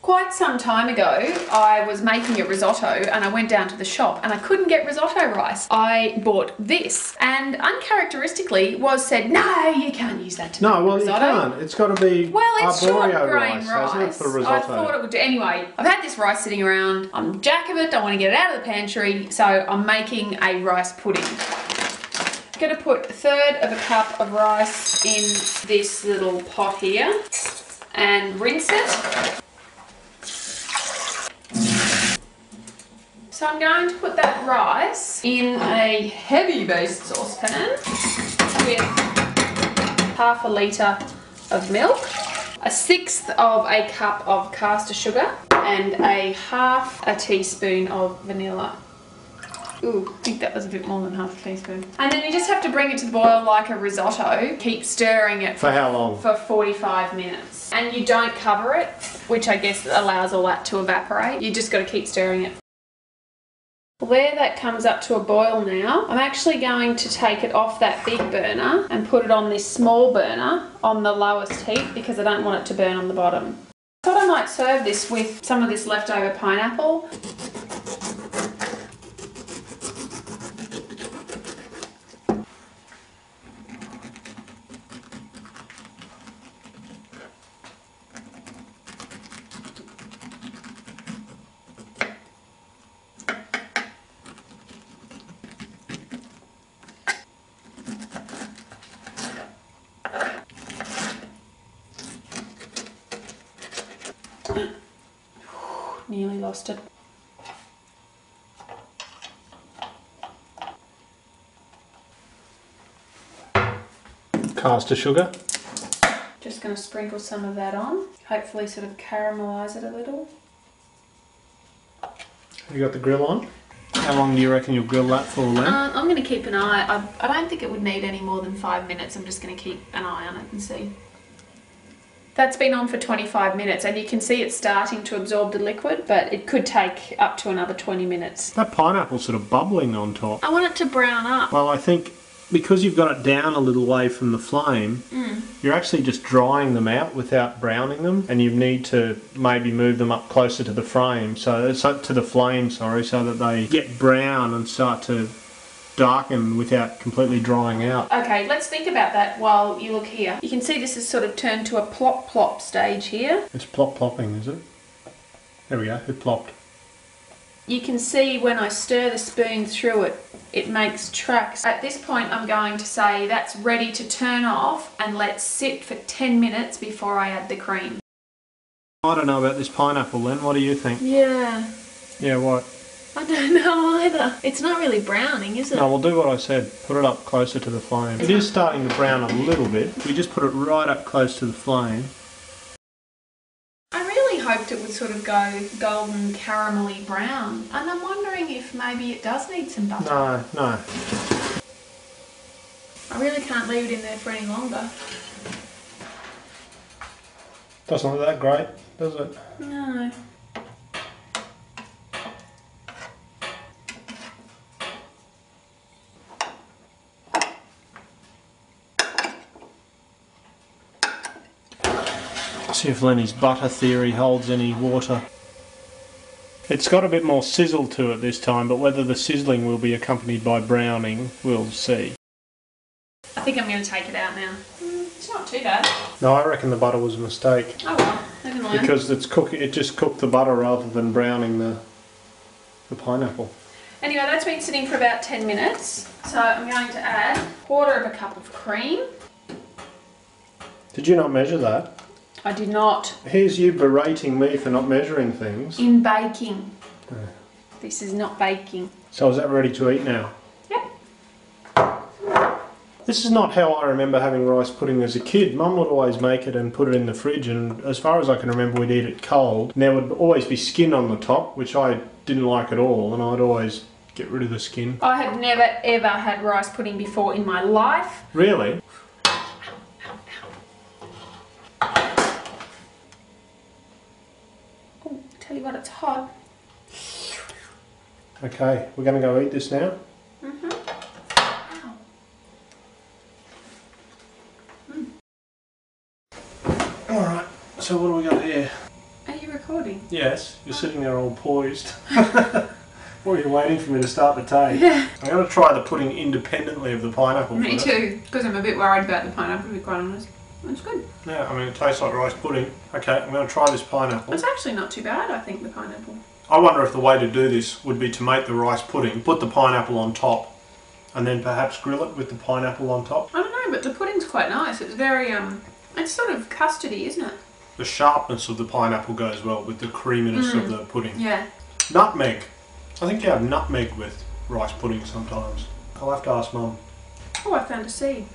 Quite some time ago, I was making a risotto and I went down to the shop and I couldn't get risotto rice. I bought this and uncharacteristically was said, no, you can't use that to make risotto. No, well you can't. It's got to be it's short grain rice, hasn't it, for risotto? I thought it would do. Anyway, I've had this rice sitting around. I'm jack of it, I want to get it out of the pantry, so I'm making a rice pudding. I'm going to put 1/3 of a cup of rice in this little pot here and rinse it. So I'm going to put that rice in a heavy based saucepan with 1/2 litre of milk, 1/6 of a cup of caster sugar and 1/2 teaspoon of vanilla. Ooh, I think that was a bit more than 1/2 teaspoon. And then you just have to bring it to the boil like a risotto. Keep stirring it. For how long? For 45 minutes. And you don't cover it, which I guess allows all that to evaporate. You just got to keep stirring it. Where that comes up to a boil now, I'm actually going to take it off that big burner and put it on this small burner on the lowest heat because I don't want it to burn on the bottom. I thought I might serve this with some of this leftover pineapple. Nearly lost it. Caster sugar. Just going to sprinkle some of that on. Hopefully sort of caramelise it a little. You got the grill on? How long do you reckon you'll grill that for then? I'm going to keep an eye. I don't think it would need any more than 5 minutes. I'm just going to keep an eye on it and see. That's been on for 25 minutes and you can see it's starting to absorb the liquid, but it could take up to another 20 minutes. That pineapple's sort of bubbling on top. I want it to brown up. Well, I think because you've got it down a little way from the flame, you're actually just drying them out without browning them, and you need to maybe move them up closer to the flame, so it's up to the flame, sorry, so that they get brown and start to darken without completely drying out. Okay, let's think about that while you look here. You can see this has sort of turned to a plop plop stage here. It's plop plopping, is it? There we go, it plopped. You can see when I stir the spoon through it, it makes tracks. At this point I'm going to say that's ready to turn off and let sit for 10 minutes before I add the cream. I don't know about this pineapple then, what do you think? Yeah. Yeah, what? I don't know either. It's not really browning, is it? No, we'll do what I said. Put it up closer to the flame. It is starting to brown a little bit. We just put it right up close to the flame. I really hoped it would sort of go golden caramelly brown. And I'm wondering if maybe it does need some butter. No. I really can't leave it in there for any longer. Doesn't look that great, does it? No. See if Lenny's butter theory holds any water. It's got a bit more sizzle to it this time, but whether the sizzling will be accompanied by browning, we'll see. I think I'm going to take it out now. It's not too bad. No, I reckon the butter was a mistake. Oh well, I can learn. Because it just cooked the butter rather than browning the pineapple. Anyway, that's been sitting for about 10 minutes. So I'm going to add 1/4 of a cup of cream. Did you not measure that? I did not. Here's you berating me for not measuring things. In baking. This is not baking. So is that ready to eat now? Yep. This is not how I remember having rice pudding as a kid. Mum would always make it and put it in the fridge, and as far as I can remember, we'd eat it cold. And there would always be skin on the top, which I didn't like at all, and I'd always get rid of the skin. I had never ever had rice pudding before in my life. Really? Tell you what, it's hot. Okay, we're going to go eat this now. Alright, so what do we got here? Are you recording. Yes, you're sitting there all poised. What are you waiting for me to start the tape? Yeah. I'm going to try the pudding independently of the pineapple. Me first. too, because I'm a bit worried about the pineapple, to be quite honest. It's good. Yeah, I mean it tastes like rice pudding. Okay, I'm going to try this pineapple. It's actually not too bad, I think, the pineapple. I wonder if the way to do this would be to make the rice pudding, put the pineapple on top, and then perhaps grill it with the pineapple on top. I don't know, but the pudding's quite nice. It's very, it's sort of custardy, isn't it? The sharpness of the pineapple goes well with the creaminess of the pudding. Yeah. Nutmeg. I think you have nutmeg with rice pudding sometimes. I'll have to ask Mum. Oh, I found a seed.